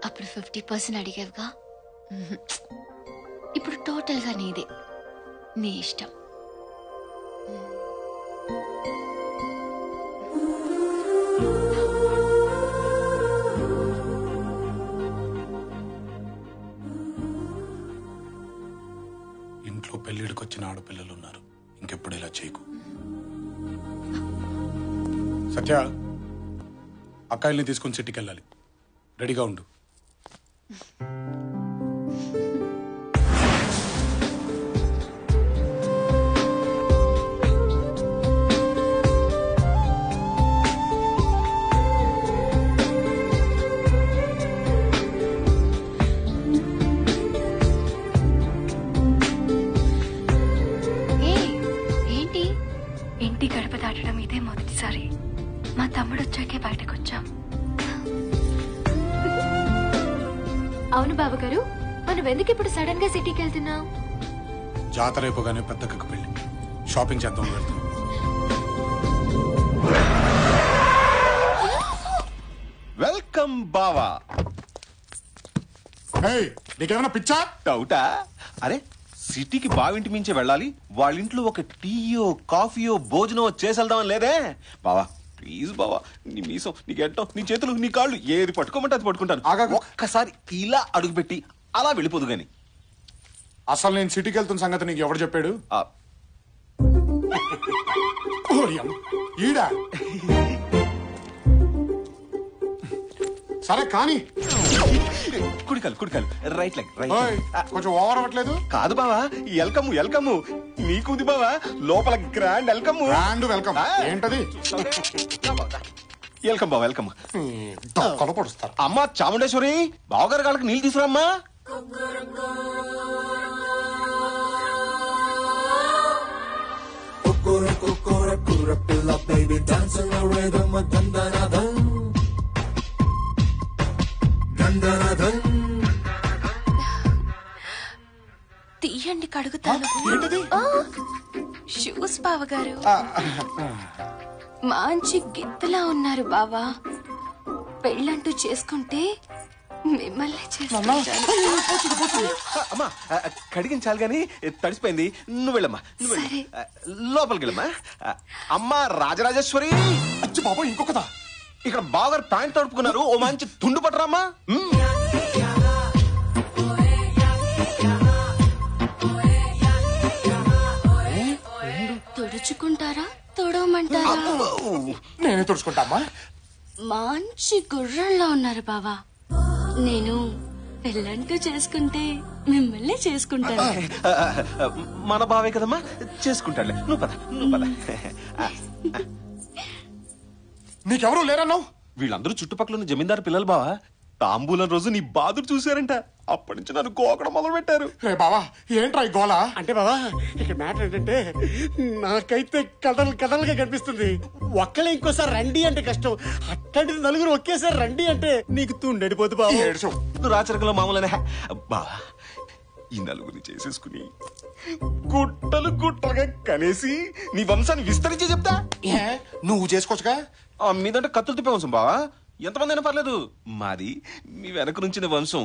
అప్పుడు 50% అడిగేవిగా, ఇప్పుడు టోటల్గా నీదే. నీ ఇష్టం. ఇంట్లో పెళ్లిడికి వచ్చిన ఆడపిల్లలు ఉన్నారు. ఇంకెప్పుడు ఇలా చేయకు. సత్య, అక్కాయిల్ని తీసుకుని సిటీకి వెళ్ళాలి. రెడీగా ఉండు. ఇంటి గడప దాటడం ఇదే మొదటిసారి. మా తమ్ముడు వచ్చాకే బయటకు వచ్చాం. అవును బాబు గారు, మనం ఎందుకు ఇప్పుడు సడన్ గా సిటీకి వెళ్తున్నాం? జాతర అయిపోగానే పెద్దక్కకు పెళ్లి, షాపింగ్ చేద్దాం వెళ్తున్నాం. వెల్కమ్ బావా. నీకేమైనా పిచ్చా? డౌటా? అరే సిటీకి బావింటి మించే వెళ్ళాలి, వాళ్ళ ఇంట్లో ఒక టీయో కాఫీయో భోజనం చేసి వెళ్దామని లేదే బావా. ప్లీజ్ బావా, నీ మీసం, నీ గెట్టం, నీ చేతులు, నీ కాళ్ళు ఏది పట్టుకోమంటే అది పట్టుకుంటాను. ఒక్కసారి ఇలా అడుగుపెట్టి అలా వెళ్ళిపోదు గాని. అసలు నేను సిటీకి వెళ్తున్న సంగతి నీకు ఎవరు చెప్పాడు? ఈడా సరే కానీ కుడికాలు కుడికాలు, రైట్ లెగ్ రైట్. కొంచెం ఓవర్ అవ్వట్లేదు? కాదు బావా, వెల్కమ్ వెల్కమ్ నీకుంది బావా, లోపల గ్రాండ్ వెల్కమ్. గ్రాండ్ వెల్కమ్ ఏంటది? వెల్కమ్ బావా వెల్కమ్. పొడుస్తారు. అమ్మా చాముండేశ్వరి, బావగారి కాళ్ళకి నీళ్ళు తీసుకురామ్మా. తీయండి కడుగుతాను. షూస్ బావగారు, మంచి గిత్తలా ఉన్నారు బావా. పెళ్ళంటూ చేసుకుంటే మిమ్మల్ని చేసుకుంటాను. అమ్మా కడిగించాలి గాని తడిసిపోయింది. నువ్వు వెళ్ళమ్మా, నువ్వు వెళ్ళి లోపలికి వెళ్ళమ్మా. అమ్మా రాజరాజేశ్వరి. అచ్చి బాబు, ఇంకొకదా? ఇక్కడ బావగారు ప్యాంట్ తడుపుకున్నారు, ఓ మంచి తుండు పట్టరామ్మా. తుడుచుకుంటారా తుడవమంటారా? నేనే తుడుచుకుంటామా. మంచి గుర్రంలో ఉన్నారు బావా. నేను పెళ్ళంటూ చేసుకుంటే మిమ్మల్ని చేసుకుంటాను. మన బావే కదమ్మా, చేసుకుంటాడులే. నువ్వు పద, నువ్వు పద. నీకెవరూ లేరన్నావు? వీళ్ళందరూ చుట్టుపక్కల ఉన్న జమీందారు పిల్లలు బావా. తాంబూలం రోజు నీ బాధలు చూశారంట, అప్పటి నుంచి నన్ను గోకడం మొదలు పెట్టారు. బావా ఏంట్రా ఈ గోళ? అంటే బావా, ఇక్కడ మ్యాటర్ ఏంటంటే నాకైతే కథలుగా కనిపిస్తుంది. ఒక్కలే ఇంకోసారి రండి అంటే కష్టం, అట్లాంటిది నలుగురు ఒకేసారి రండి అంటే నీకు తుండడిపోదు బావా. రాచరికలో మామూలనే బావా. ఈ నలుగురిని చేసేసుకుని గుట్టలు గుట్టలుగా కనేసి నీ వంశాన్ని విస్తరించి చెప్తా. నువ్వు చేసుకోవచ్చుగా. మీదంటే కత్తులు తిప్పే వంశం బావా, ఎంతమంది అయినా పర్లేదు. మాది మీ వెనక నుంచిన వంశం,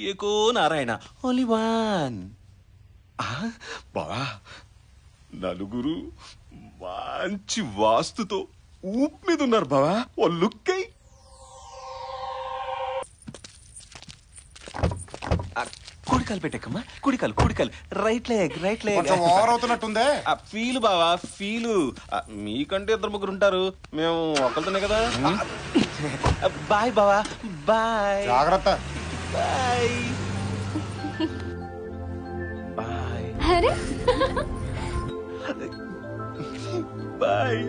ఏకో నారాయణ ఓన్లీ వన్. బావా నలుగురు మంచి వాస్తుతో ఊపు మీద ఉన్నారు బావా. ఓ లుక్ అయి కుడికాలు పెట్టకమ్మా, కుడికాలు కుడికాలు, right leg right leg. Over అవుతున్నట్టుందే. ఫీలు బావా ఫీలు. మీకంటే ఇద్దరు ముగ్గురు ఉంటారు, మేము ఒకరితోనే కదా. బాయ్ బావా, బాయ్. జాగ్రత్త. Bye bye bye.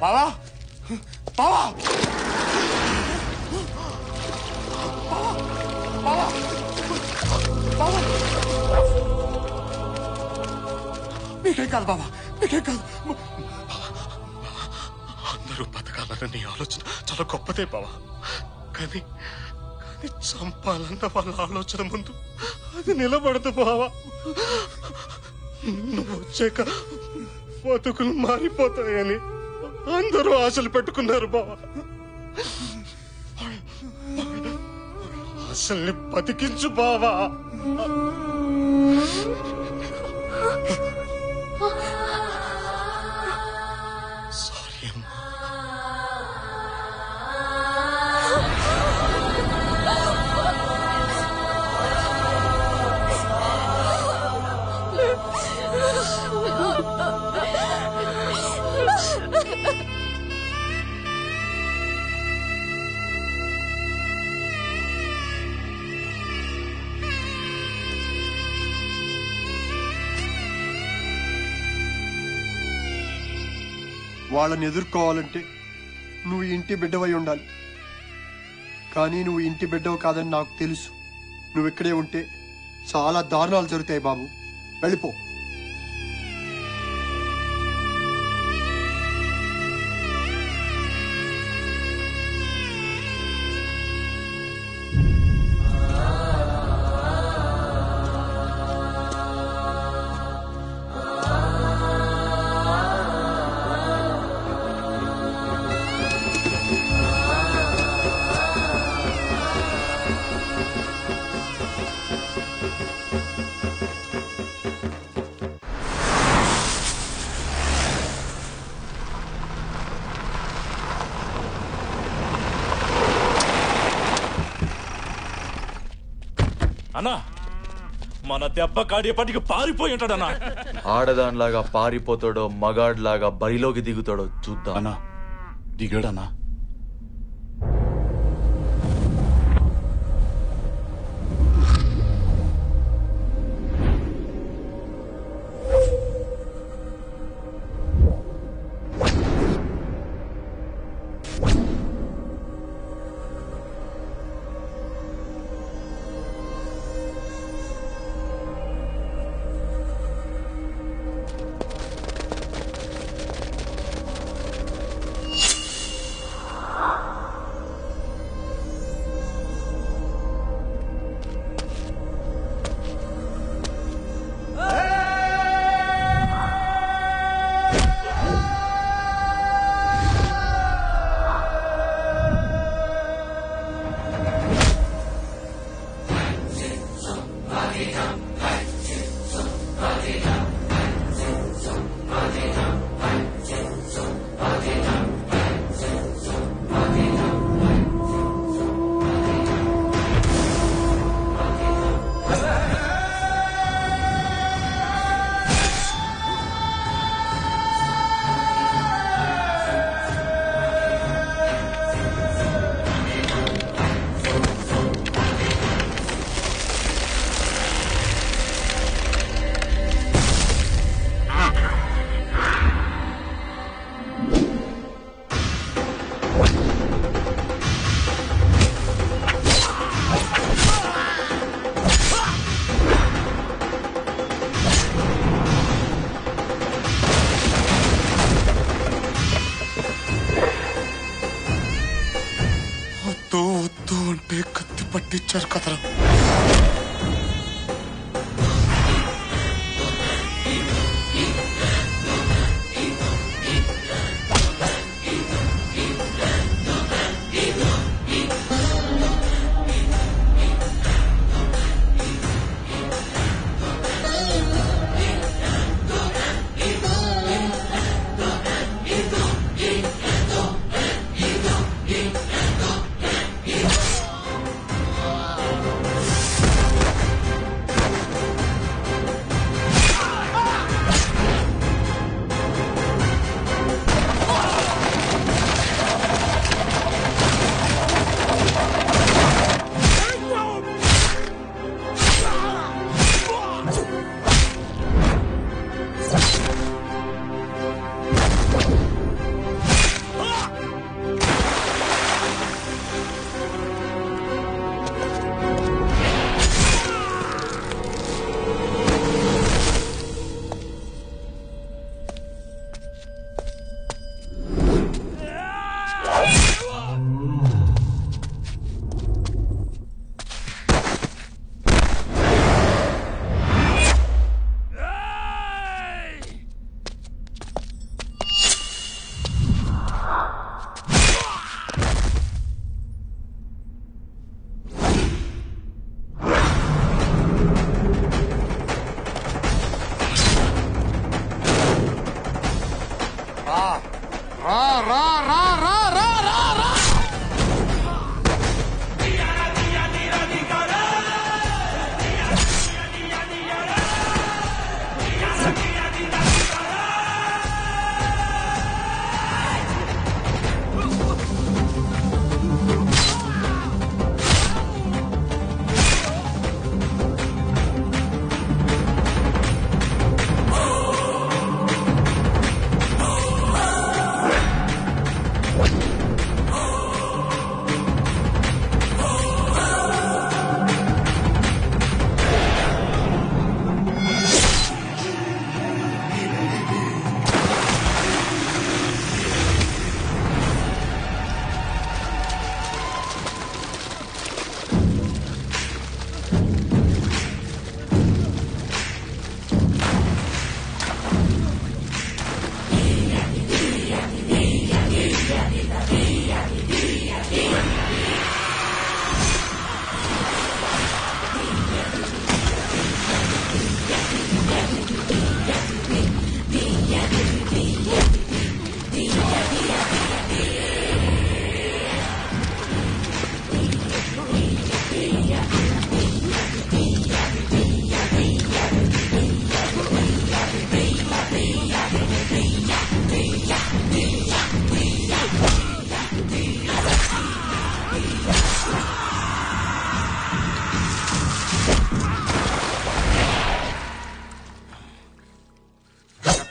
బావా బావా బావా బావా నీకేం కాదు బావా, నీకేం కాదు. అందరూ బతకాలన్న నీ ఆలోచన చాలా గొప్పదే బావా. కానీ చంపాలన్న వాళ్ళ ఆలోచన ముందు అది నిలబడదు బావా. నువ్వు వచ్చాక బతుకులు మారిపోతాయని అందరూ ఆశలు పెట్టుకున్నారు బావా. ఆశల్ని బతికించు బావా. సారీ అమ్మా. వాళ్ళని ఎదుర్కోవాలంటే నువ్వు ఇంటి బిడ్డవై ఉండాలి. కానీ నువ్వు ఇంటి బిడ్డవు కాదని నాకు తెలుసు. నువ్వు ఇక్కడే ఉంటే చాలా దారుణాలు జరుగుతాయి బాబు. వెళ్ళిపో. అన్నా మన దెబ్బ కాడేపటికి పారిపోయి ఉంటాడన్నా. ఆడదానిలాగా పారిపోతాడో మగాడ్లాగా బరిలోకి దిగుతాడో చూద్దాం. అన్నా దిగాడన్నా. వద్దు అంటే కత్తి పట్టించారు కదరా.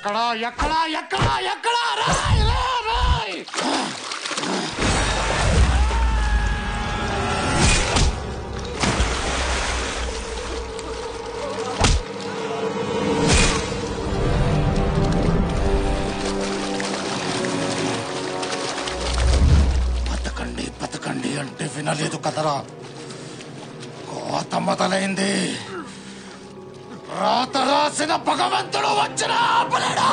ఎక్కడా ఎక్కడా ఎక్కడా ఎక్కడా రాయ్ రాయ్ బతకండి బతకండి అంటే వినలేదు కదరా. కోత మొదలైంది. రాత రాసిన భగవంతుడు వచ్చిన ఆపలేడా.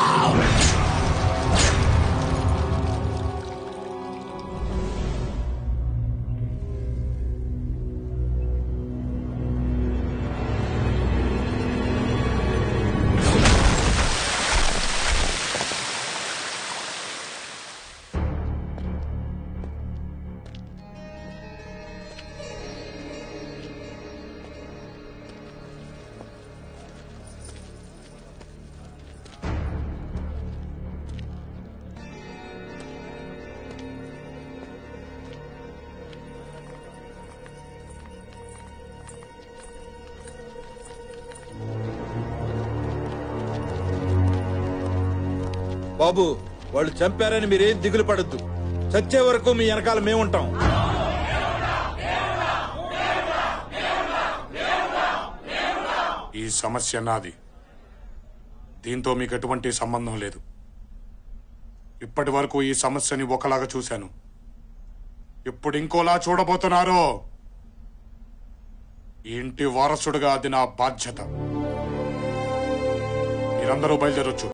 బాబు, వాళ్ళు చంపారని మీరేం దిగులు పడద్దు. చచ్చే వరకు మీ వెనకాల మేముంటాం. ఈ సమస్య నాది. దీంతో మీకు ఎటువంటి సంబంధం లేదు. ఇప్పటి వరకు ఈ సమస్యని ఒకలాగా చూశాను. ఇప్పుడు ఇంకోలా చూడబోతున్నారు. ఇంటి వారసుడుగా అది నా బాధ్యత. మీరందరూ బయలుదేరొచ్చు.